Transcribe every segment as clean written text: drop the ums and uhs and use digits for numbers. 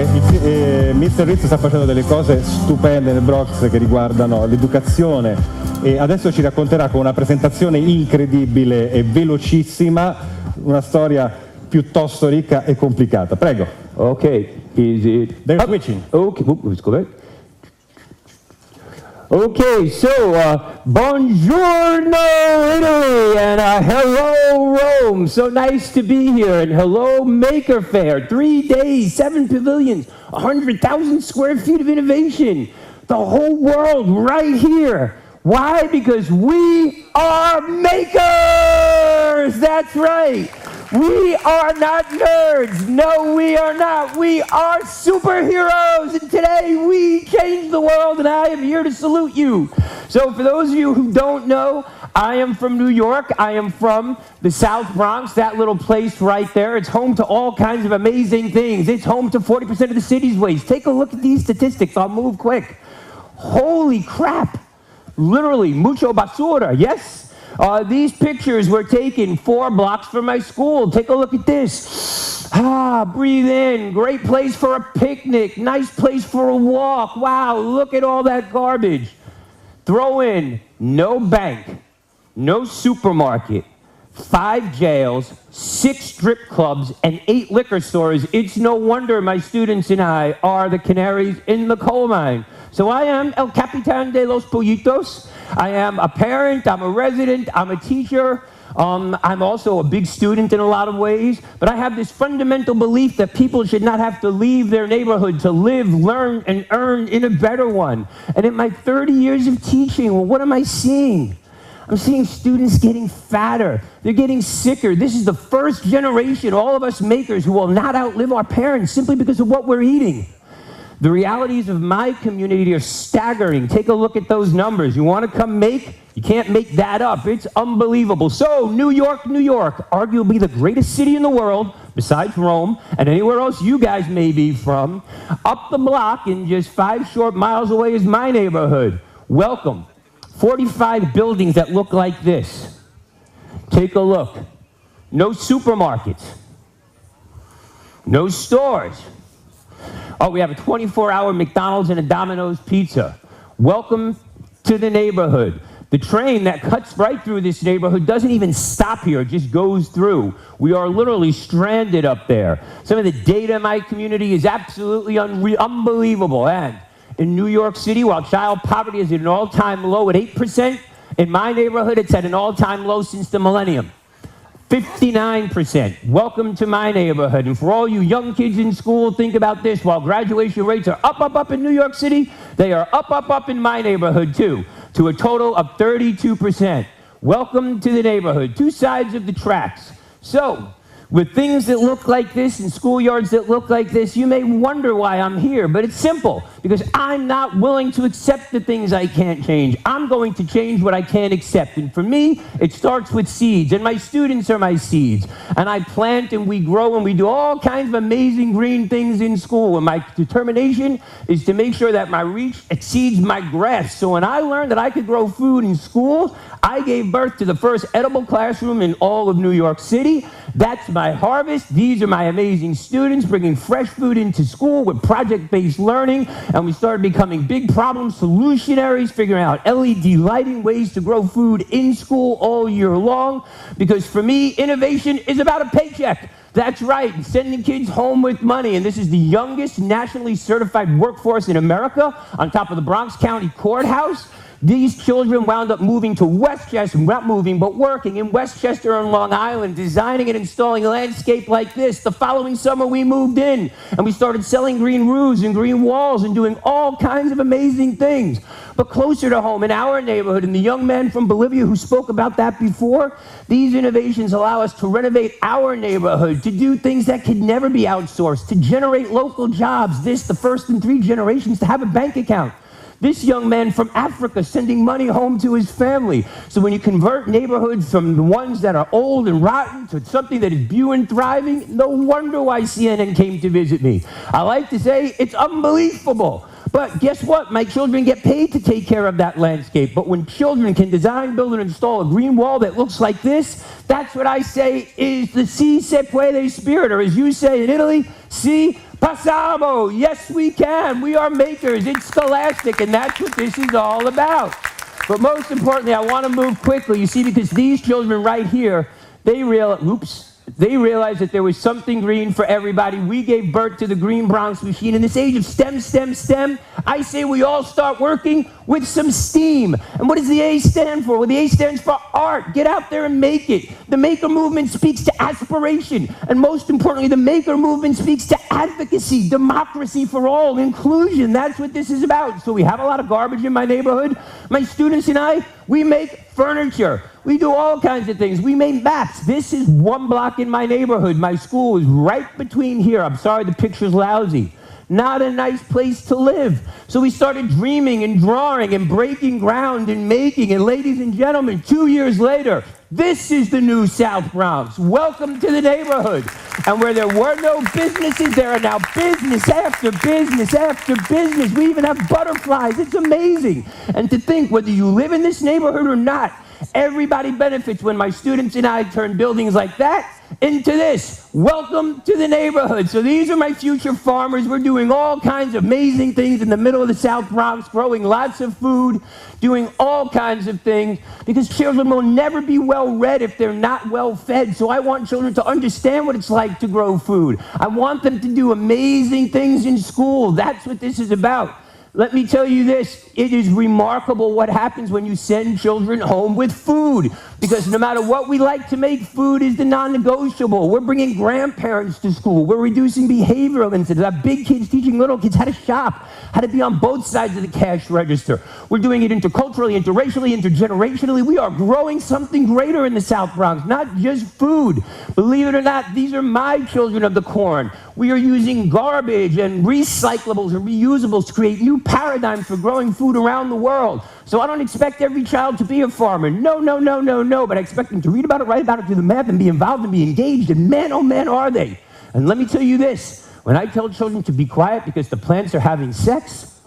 Comunque Mr. Ritz sta facendo delle cose stupende nel Bronx che riguardano l'educazione e adesso ci racconterà con una presentazione incredibile e velocissima una storia piuttosto ricca e complicata. Prego. Ok, easy. They're switching. Okay, let's go back. Okay, so buongiorno Italy and hello Rome. So nice to be here, and hello Maker Faire. 3 days, 7 pavilions, 100,000 square feet of innovation. The whole world right here. Why? Because we are makers. That's right. We are not nerds. No, we are not. We are superheroes. And today we change the world, and I am here to salute you. So for those of you who don't know, I am from New York. I am from the South Bronx, that little place right there. It's home to all kinds of amazing things. It's home to 40% of the city's waste. Take a look at these statistics. I'll move quick. Holy crap. Literally, mucho basura, yes? These pictures were taken 4 blocks from my school. Take a look at this. Breathe in. Great place for a picnic. Nice place for a walk. Wow, look at all that garbage. Throw in no bank, no supermarket, 5 jails, 6 strip clubs, and 8 liquor stores. It's no wonder my students and I are the canaries in the coal mine. So I am El Capitan de los Pollitos. I am a parent, I'm a resident, I'm a teacher. I'm also a big student in a lot of ways, but I have this fundamental belief that people should not have to leave their neighborhood to live, learn, and earn in a better one. And in my 30 years of teaching, well, what am I seeing? I'm seeing students getting fatter. They're getting sicker. This is the first generation, all of us makers, who will not outlive our parents simply because of what we're eating. The realities of my community are staggering. Take a look at those numbers. You want to come make? You can't make that up. It's unbelievable. So, New York, New York, arguably the greatest city in the world, besides Rome, and anywhere else you guys may be from. Up the block, and just 5 short miles away, is my neighborhood. Welcome. 45 buildings that look like this. Take a look. No supermarkets. No stores. Oh, we have a 24-hour McDonald's and a Domino's pizza. Welcome to the neighborhood. The train that cuts right through this neighborhood doesn't even stop here, it just goes through. We are literally stranded up there. Some of the data in my community is absolutely unbelievable. And in New York City, while child poverty is at an all-time low at 8%, in my neighborhood it's at an all-time low since the millennium. 59%. Welcome to my neighborhood. And for all you young kids in school, think about this. While graduation rates are up in New York City, they are up in my neighborhood too, to a total of 32%. Welcome to the neighborhood. 2 sides of the tracks. So, with things that look like this and schoolyards that look like this, you may wonder why I'm here, but it's simple, because I'm not willing to accept the things I can't change. I'm going to change what I can't accept, and for me, it starts with seeds, and my students are my seeds, and I plant and we grow and we do all kinds of amazing green things in school, and my determination is to make sure that my reach exceeds my grasp. So when I learned that I could grow food in school, I gave birth to the first edible classroom in all of New York City. That's my harvest. These are my amazing students bringing fresh food into school with project-based learning, and we started becoming big problem solutionaries, figuring out LED lighting, ways to grow food in school all year long, because for me, innovation is about a paycheck. That's right, sending kids home with money, and this is the youngest nationally certified workforce in America, on top of the Bronx County Courthouse. These children wound up moving to Westchester, not moving, but working in Westchester on Long Island, designing and installing a landscape like this. The following summer, we moved in, and we started selling green roofs and green walls and doing all kinds of amazing things. But closer to home, in our neighborhood, and the young man from Bolivia who spoke about that before, these innovations allow us to renovate our neighborhood, to do things that could never be outsourced, to generate local jobs. This, the first in 3 generations to have a bank account. This young man from Africa sending money home to his family. So when you convert neighborhoods from the ones that are old and rotten to something that is new and thriving, no wonder why CNN came to visit me. I like to say it's unbelievable. But guess what? My children get paid to take care of that landscape. But when children can design, build, and install a green wall that looks like this, that's what I say is the si se puede spirit, or as you say in Italy, si Passavo, yes we can. We are makers. It's scholastic, and that's what this is all about. But most importantly, I want to move quickly, you see, because these children right here, they realized that there was something green for everybody. We gave birth to the Green Bronx machine. In this age of STEM, I say we all start working with some STEAM. And what does the A stand for? Well, the A stands for art. Get out there and make it. The maker movement speaks to aspiration. And most importantly, the maker movement speaks to advocacy, democracy for all, inclusion. That's what this is about. So we have a lot of garbage in my neighborhood. My students and I, we make furniture. We do all kinds of things. We make maps. This is one block in my neighborhood. My school is right between here. I'm sorry the picture's lousy. Not a nice place to live. So we started dreaming and drawing and breaking ground and making. And ladies and gentlemen, 2 years later, this is the new South Bronx. Welcome to the neighborhood. And where there were no businesses, there are now business after business after business. We even have butterflies. It's amazing. And to think, whether you live in this neighborhood or not, everybody benefits when my students and I turn buildings like that into this. Welcome to the neighborhood. So these are my future farmers. We're doing all kinds of amazing things in the middle of the South Bronx, growing lots of food, doing all kinds of things, because children will never be well read if they're not well fed. So I want children to understand what it's like to grow food. I want them to do amazing things in school. That's what this is about. Let me tell you this, it is remarkable what happens when you send children home with food, because no matter what we like to make, food is the non-negotiable. We're bringing grandparents to school. We're reducing behavioral incidents. Our big kids teaching little kids how to shop, how to be on both sides of the cash register. We're doing it interculturally, interracially, intergenerationally. We are growing something greater in the South Bronx, not just food. Believe it or not, these are my children of the corn. We are using garbage and recyclables and reusables to create new paradigms for growing food around the world. So I don't expect every child to be a farmer. No, but I expect them to read about it, write about it, do the math, and be involved and be engaged. And man, oh man, are they. And let me tell you this, when I tell children to be quiet because the plants are having sex,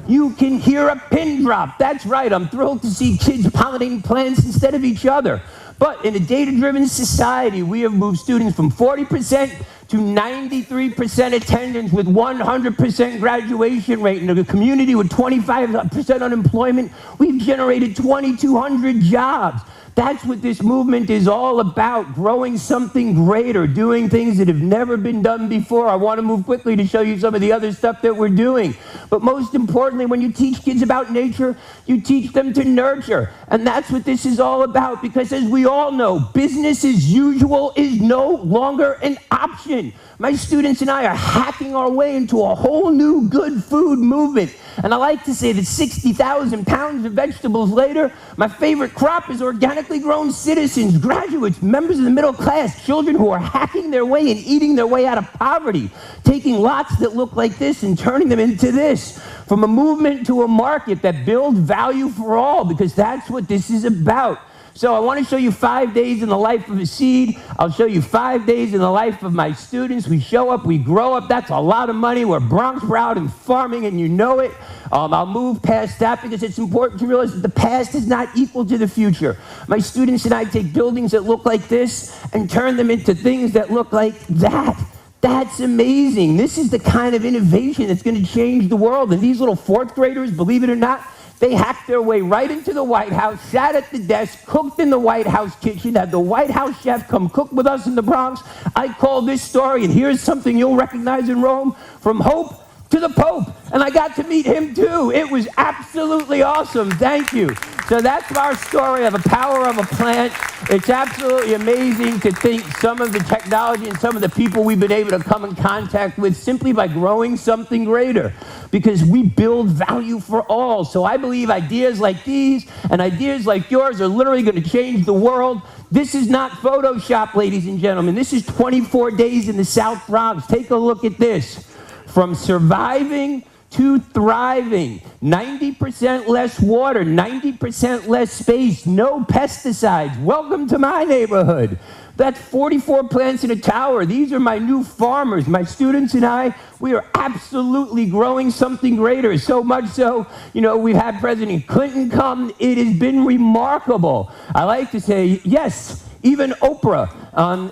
you can hear a pin drop. That's right, I'm thrilled to see kids pollinating plants instead of each other. But in a data-driven society, we have moved students from 40% to 93% attendance with 100% graduation rate. In a community with 25% unemployment, we've generated 2,200 jobs. That's what this movement is all about, growing something greater, doing things that have never been done before. I want to move quickly to show you some of the other stuff that we're doing. But most importantly, when you teach kids about nature, you teach them to nurture. And that's what this is all about, because as we all know, business as usual is no longer an option. My students and I are hacking our way into a whole new good food movement. And I like to say that 60,000 pounds of vegetables later, my favorite crop is organically grown citizens, graduates, members of the middle class, children who are hacking their way and eating their way out of poverty, taking lots that look like this and turning them into this. From a movement to a market that builds value for all, because that's what this is about. So I want to show you 5 days in the life of a seed. I'll show you 5 days in the life of my students. We show up, we grow up. That's a lot of money. We're Bronx proud and farming, and you know it. I'll move past that because it's important to realize that the past is not equal to the future. My students and I take buildings that look like this and turn them into things that look like that. That's amazing. This is the kind of innovation that's going to change the world. And these little fourth graders, believe it or not, they hacked their way right into the White House, sat at the desk, cooked in the White House kitchen, had the White House chef come cook with us in the Bronx. I call this story, and here's something you'll recognize in Rome, from hope to the Pope. And I got to meet him too. It was absolutely awesome. Thank you. So that's our story of the power of a plant. It's absolutely amazing to think some of the technology and some of the people we've been able to come in contact with simply by growing something greater, because we build value for all. So I believe ideas like these and ideas like yours are literally going to change the world. This is not Photoshop, ladies and gentlemen. This is 24 days in the South Bronx. Take a look at this. From surviving to thriving, 90% less water, 90% less space, no pesticides. Welcome to my neighborhood. That's 44 plants in a tower. These are my new farmers. My students and I, we are absolutely growing something greater. So much so, we've had President Clinton come. It has been remarkable. I like to say, yes, even Oprah.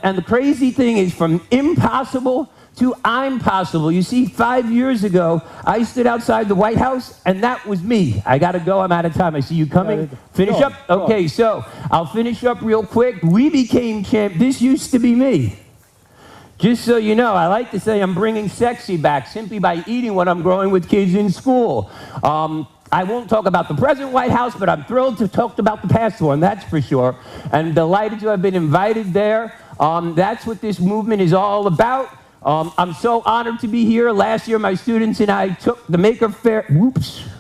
And the crazy thing is, from impossible to I'm possible. You see, 5 years ago, I stood outside the White House, and that was me. I got to go. I'm out of time. I see you coming. Finish up? Okay, so I'll finish up real quick. We became champ. This used to be me. Just so you know, I like to say I'm bringing sexy back simply by eating what I'm growing with kids in school. I won't talk about the present White House, but I'm thrilled to talk about the past one, that's for sure. And delighted to have been invited there. That's what this movement is all about. I'm so honored to be here. Last year, my students and I took the Maker Faire,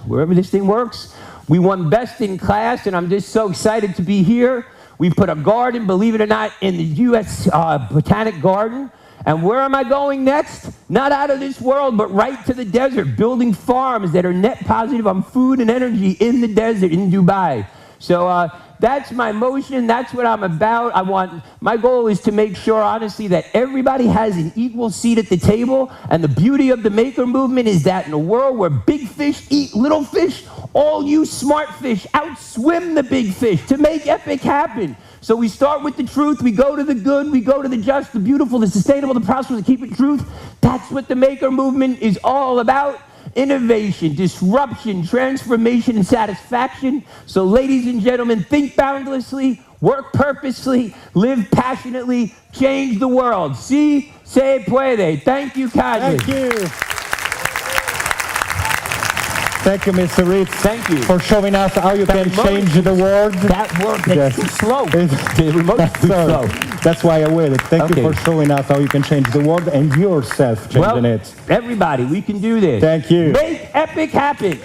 wherever this thing works. We won best in class, and I'm just so excited to be here. We put a garden, believe it or not, in the U.S. Botanic Garden. And where am I going next? Not out of this world, but right to the desert, building farms that are net positive on food and energy in the desert in Dubai. So that's my motion. That's what I'm about. My goal is to make sure, honestly, that everybody has an equal seat at the table. And the beauty of the Maker movement is that in a world where big fish eat little fish, all you smart fish outswim the big fish to make epic happen. So we start with the truth, we go to the good, we go to the just, the beautiful, the sustainable, the prosperous, the keep it truth. That's what the Maker movement is all about. Innovation, disruption, transformation, and satisfaction. So ladies and gentlemen, think boundlessly, work purposefully, live passionately, change the world. Si se puede. Thank you kindly. Thank you. Thank you, Mr. Ritz. Thank you. For showing us how you can change the world. That work is too slow. The remote's too slow. That's why I waited. Thank you for showing us how you can change the world and yourself changing it. Everybody, we can do this. Thank you. Make epic happen.